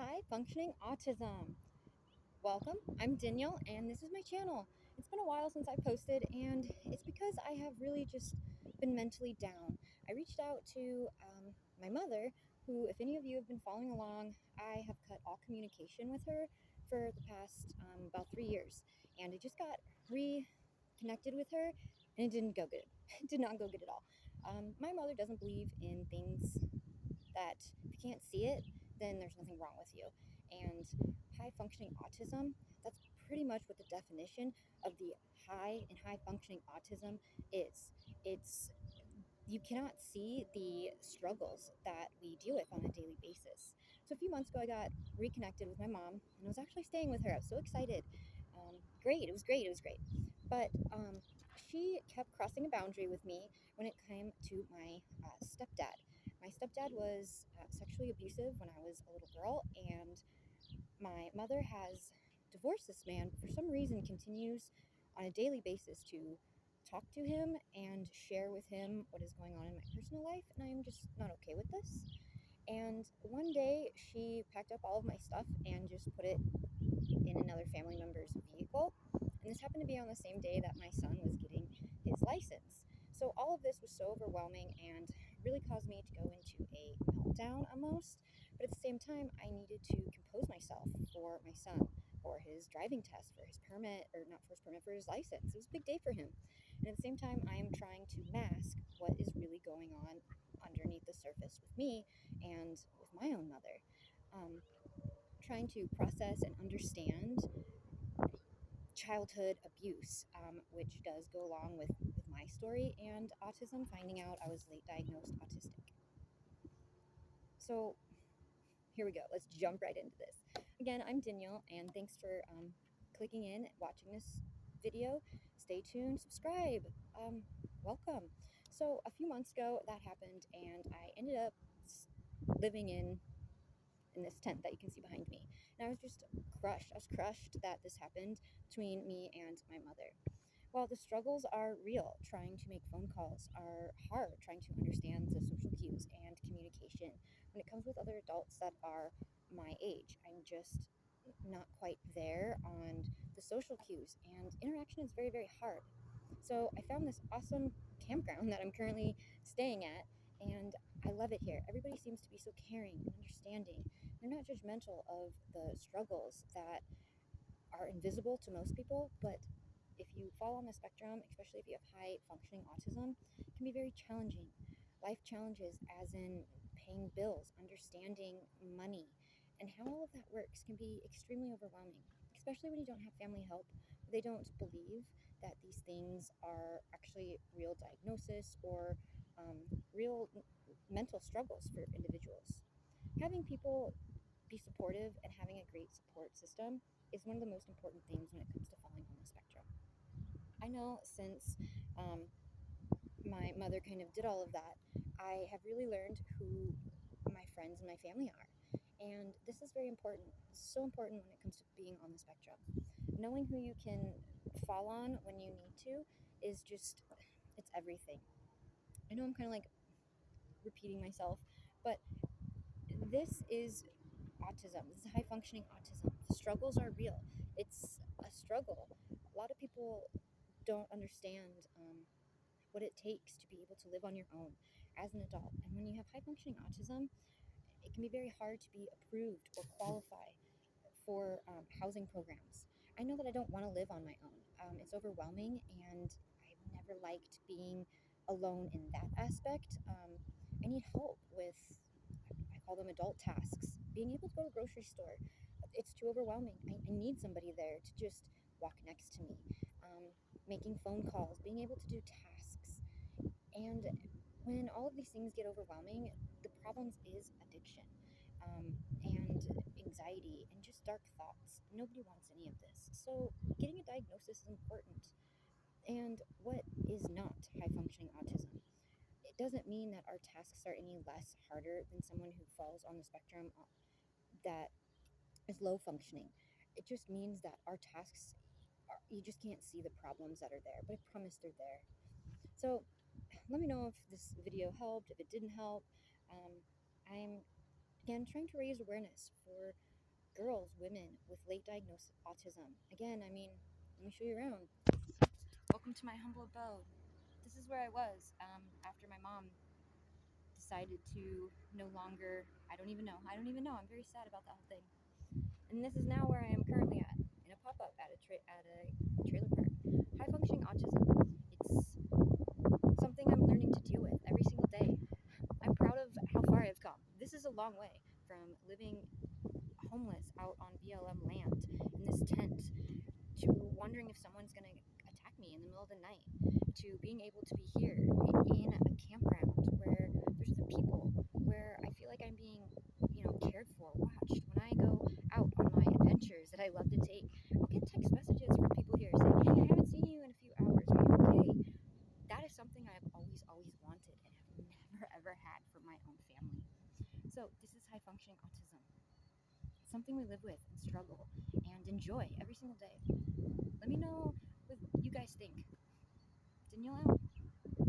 high functioning autism. Welcome, I'm Danielle, and this is my channel. It's been a while since I posted, and it's because I have really just been mentally down. I reached out to my mother, who, if any of you have been following along, I have cut all communication with her for the past about 3 years, and I just got reconnected with her, and it didn't go good. It did not go good at all. My mother doesn't believe in things that if you can't see it, then there's nothing wrong with you. And high functioning autism, that's pretty much what the definition of the high functioning autism is. It's you cannot see the struggles that we deal with on a daily basis. So a few months ago, I got reconnected with my mom, and I was actually staying with her. I was so excited. Great, it was great, it was great. But she kept crossing a boundary with me when it came to my stepdad. My stepdad was sexually abusive when I was a little girl, and my mother has divorced this man, but for some reason continues on a daily basis to talk to him and share with him what is going on in my personal life, and I am just not okay with this. And one day she packed up all of my stuff and just put it in another family member's vehicle. And this happened to be on the same day that my son was getting his license. So all of this was so overwhelming and really caused me to go into a meltdown almost. But at the same time, I needed to compose myself for my son, for his driving test, for his permit, or not for his permit, for his license. It was a big day for him. And at the same time, I am trying to mask what is really going on underneath the surface with me and with my own mother. Trying to process and understand childhood abuse, which does go along with my story and autism, finding out I was late diagnosed autistic. So here we go. Let's jump right into this. Again, I'm Danielle, and thanks for clicking in, watching this video. Stay tuned, subscribe. Welcome. So a few months ago, that happened, and I ended up living in this tent that you can see behind me. And I was just crushed. I was crushed that this happened between me and my mother. While the struggles are real, trying to make phone calls are hard, trying to understand the social cues and communication when it comes with other adults that are my age. I'm just not quite there on the social cues, and interaction is very, very hard. So I found this awesome campground that I'm currently staying at, and I love it here. Everybody seems to be so caring and understanding. They're not judgmental of the struggles that are invisible to most people, but if you fall on the spectrum, especially if you have high functioning autism, it can be very challenging. Life challenges, as in paying bills, understanding money, and how all of that works can be extremely overwhelming, especially when you don't have family help. They don't believe that these things are actually real diagnosis or real mental struggles for individuals. Having people be supportive and having a great support system is one of the most important things when it comes to falling on the spectrum. I know since my mother kind of did all of that, I have really learned who my friends and my family are. And this is very important. It's so important when it comes to being on the spectrum. Knowing who you can fall on when you need to is just, it's everything. I know I'm kind of like repeating myself, but this is autism. This is high functioning autism. The struggles are real. It's a struggle. A lot of people don't understand what it takes to be able to live on your own as an adult. And when you have high functioning autism, it can be very hard to be approved or qualify for housing programs. I know that I don't want to live on my own. It's overwhelming, and I've never liked being alone in that aspect. I need help with, I call them adult tasks. Being able to go to the grocery store, it's too overwhelming. I need somebody there to just walk next to me. Making phone calls, being able to do tasks. And when all of these things get overwhelming, the problems is addiction and anxiety and just dark thoughts. Nobody wants any of this. So getting a diagnosis is important. And what is not high functioning autism? It doesn't mean that our tasks are any less harder than someone who falls on the spectrum that is low functioning. It just means that our tasks are, you just can't see the problems that are there, but I promise they're there. So let me know if this video helped, if it didn't help. I'm again trying to raise awareness for girls, women with late diagnosed autism. Again, I mean, let me show you around. Welcome to my humble abode. This is where I was after my mom decided to no longer. I don't even know. I'm very sad about that whole thing. And this is now where I am currently at, in a pop-up at a trailer park. High functioning autism. It's something I'm learning to deal with every single day. I'm proud of how far I've come. This is a long way from living homeless out on BLM land in this tent to wondering if someone's going to attack me in the middle of the night, to being able to be here in a campground where there's other people, where I feel like I'm being, cared for, watched. When I go out on my adventures that I love to take, I'll get text messages from people here saying, hey, I haven't seen you in a few hours. Are you okay? That is something I've always wanted and have never, ever had from my own family. So this is high functioning autism. It's something we live with and struggle and enjoy every single day. Let me know what you guys think. Danielle out.